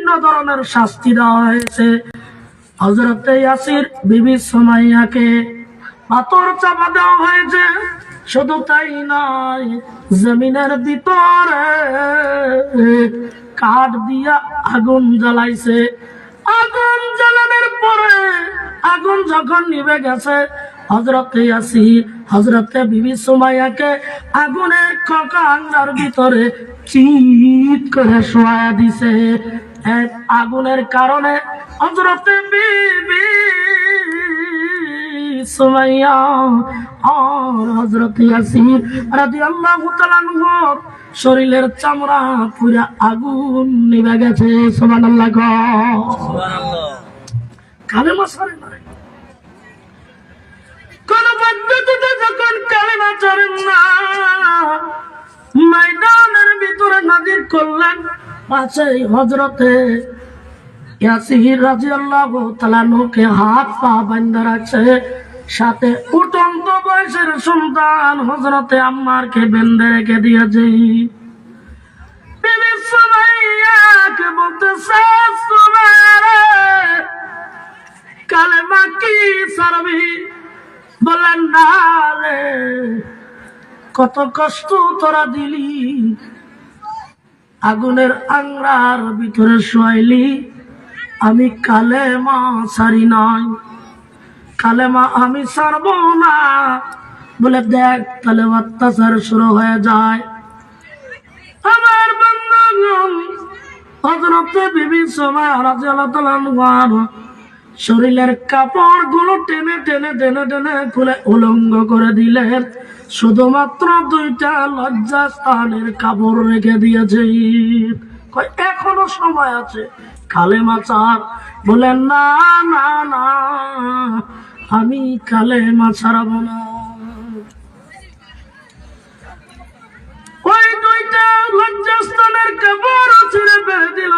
বিভিন্ন ধরনের শাস্তি দেওয়া হয়েছে। হযরত ইয়াসির বিবি সুমাইয়াকে পাথর চাপা দেওয়া হয়েছে। শুধু তাই নয়, জমিনের ভিতরে কাঠ দিয়া আগুন জ্বালাইছে। আগুন জ্বালানোর পরে আগুন যখন নিভে গেছে, হযরত ইয়াসির হযরত বিবি সুমাইয়াকে আগুনের ককাঙ্গার ভিতরে চিৎ করে শোয়া দিছে। এক আগুনের কারণে হযরত বিবি সুমাইয়া আর হযরত ইয়াসির রাদিয়াল্লাহু তাআলা আনহুর শরীরের চামড়া পুরা আগুন নিভে গেছে। সুবহানাল্লাহ, সুবহানাল্লাহ। কালেমা ছাড়ে না, কোন পদ্ধতিতে যখন কালেমা ছাড়েন না, ময়দানের ভিতরে নাজির করলেন। পাশে হযরতে ইয়াসির রাদিয়াল্লাহু তাআলা আনহুকে হাত পা বাঁধা রাখছে। সাথে উঠন্ত বয়সের সন্তান হযরতে আম্মারকে বেঁধে রেখে দিয়েছে। বিবি সুমাইয়াকে বলতেছে, সুমাইয়া কালেমা কি ছাড়বি? বলেন না রে, কত কষ্ট তোরা দিলি, আগুনের আংরার ভিতরে শোয়াইলি, আমি কালেমা ছাড়ি নাই, কালেমা আমি ছাড়বো না। বলে দেখ, তাহলে অত্যাচার শুরু হয়ে যায়। আমার বন্ধুগণ, হযরত বিবি সুমাইয়া রাদিয়াল্লাহু তাআলা আনহা শরীরের কাপড় গুলো টেনে টেনে টেনে টেনে খুলে উলঙ্গ করে দিলেন। শুধুমাত্র দুইটা লজ্জাস্থানের কাপড় রেখে দিয়েছে। এখনো সময় আছে, কালেমা ছাড়। বলেন না না না, আমি কালেমা ছাড়াবো না। ওই দুইটা লজ্জাস্থানের কাপড় ছিঁড়ে ফেলে দিল।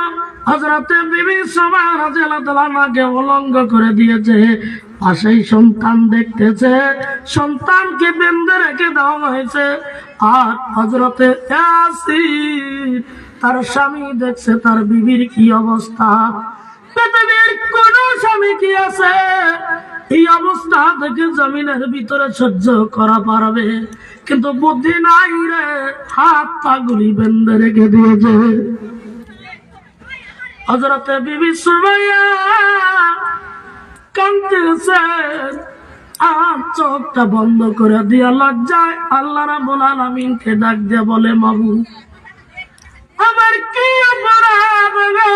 হযরত বিবি সুমাইয়া রাদিয়াল্লাহু তাআলা আনহাকে উলঙ্গ করে দিয়েছে। পাশেই সন্তান দেখতেছে, সন্তানকে বেঁধে রেখে দেওয়া হয়েছে। আর হযরত ইয়াসির তার স্বামী দেখছে তার বিবির কি অবস্থা। পৃথিবীর কোন স্বামী কি আছে এই অবস্থা থেকে জমিনের ভিতরে সহ্য করা পারবে? কিন্তু বুদ্ধি নাই রে, হাত পাগুলি বেঁধে রেখে দিয়েছে। হযরত বিবি সুমাইয়া কাঁদতেছেন, আর চোখটা বন্ধ করে দিয়া লজ্জায় আল্লাহ রাব্বুল আলামিনকে ডাক দিয়ে বলে, মাবুদ আমার কি অপরাধ গো?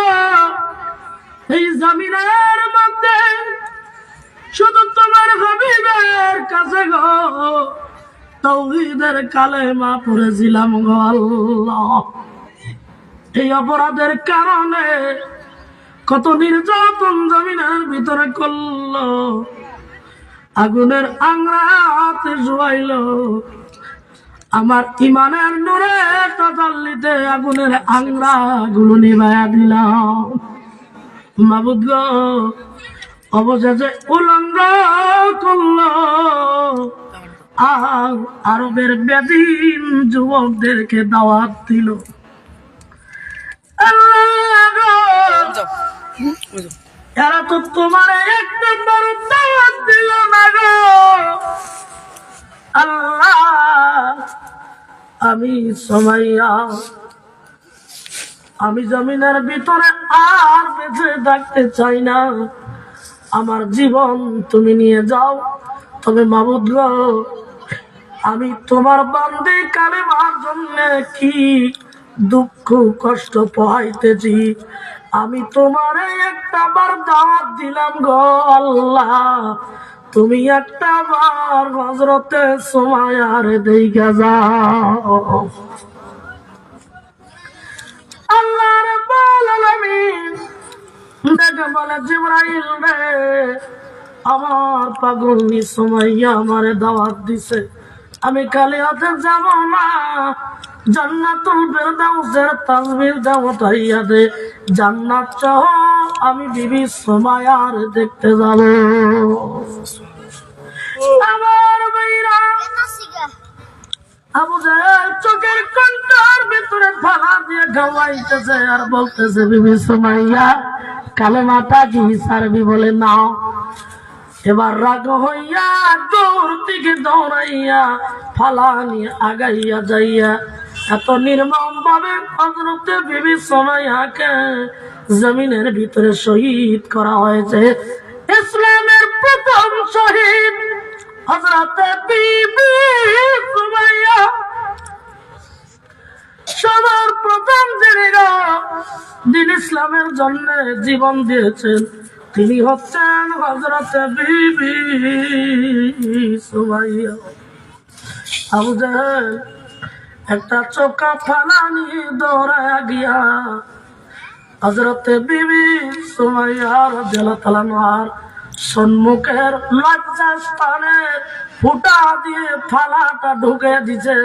এই জমিনের মধ্যে শুধু তোমার হাবিবের কাছে গো তাওহীদের কালেমা পড়েছিলাম গো আল্লাহ। এই অপরাধের কারণে কত নির্যাতন জমিনের ভিতরে করলো, আগুনের আংরাতে জুয়াইল। আমার ইমানের নূরে তাজাল্লিতে আগুনের আংরা গুলো নিভাইয়া দিলাম। মাবুদ গো, অবশেষে উলঙ্গ করলো। আর আরবের বেদিন যুবকদেরকে দাওয়াত দিল। এরা তো তোমার এক নম্বর দাওয়াত দিল না গো আল্লাহ। আমি সুমাইয়া, আমি জমিনের ভিতরে আর বেঁচে থাকতে চাই না, আমার জীবন তুমি নিয়ে যাও। তবে মাবুদ গো, আমি তোমার বান্দে কালেমার জন্য কি দুঃখ কষ্ট পাইতেছি, আমি তোমারে একটা বার দাওয়াত দিলাম গো আল্লাহ, তুমি একটা বার হযরতে সুমাইয়ার দেইখা যাও। আল্লাহ রাব্বুল আলামিন দেখে বলে, জিবরাইল রে, আমার পাগলনি সুমাইয়া আমারে দাওয়াত দিছে, আমি খালি হাতে যাব না, জান্নাতুল ফেরদাউসের তাজবির দাওয়াত হইয়া দে, জান্নাত সহ আমি বিবি সুমাইয়ার দেখতে যাব। আমার ভাইরা আবু জাহেল চোখের কন্টার ভিতরে ফালা দিয়ে গাওয়াইতেছে আর বলতেছে, বিবি সুমাইয়া কালেমাটা কি সারবি বলে নাও। এবার রাগ হইয়া দৌড় থেকে দৌড়াইয়া ফালা নিয়ে আগাইয়া যাইয়া এত নির্মম ভাবে হযরতে বিবি সুমাইয়াকে জমিনের ভিতরে শহীদ করা হয়েছে। ইসলামের প্রথম শহীদ হযরতে বিবি সুমাইয়া, সবার প্রথম যিনি দিন ইসলামের জন্য জীবন দিয়েছেন তিনি হচ্ছেন হযরতে বিবি সুমাইয়া। আবু জাহেল একটা চোখা ফালা নিয়ে দৌড়ায় গিয়া হযরতে বিবি সুমাইয়া রাদিয়াল্লাহু তাআলা আনহার সম্মুখের লজ্জাস্থানে ফুটা দিয়ে ফালাটা ঢুকে দিছে।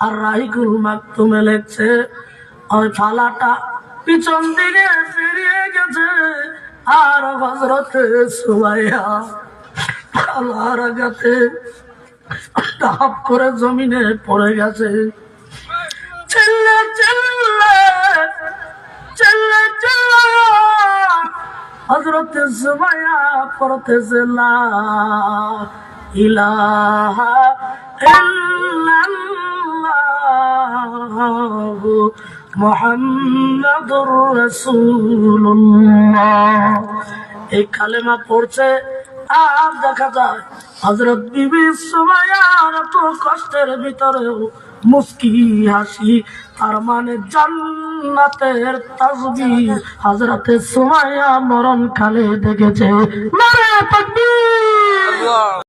আর রাহিকুল মাকতুমে লেখছে ওই ফালাটা পিছন দিকে ফিরিয়ে গেছে আর হযরতে সুমাইয়া ফালার আঘাতে টাপ করে জমিনে পড়ে গেছে। চিল্লে চিল্লে চিল্লে চিল্লে হযরতে সুমাইয়া পড়তেছে লা ইলাহা ইল্লাল্লাহ মুহাম্মাদুর রাসূলুল্লাহ। এই কালেমা পড়ছে আর দেখা যায় হযরত বিবি সুমাইয়ার এত কষ্টের ভিতরেও মুস্কি হাসি, তার মানে জান্নাতের তাসবিহ হযরতে সুমাইয়া মরণ কালে দেখেছে। নারে তাকবীর।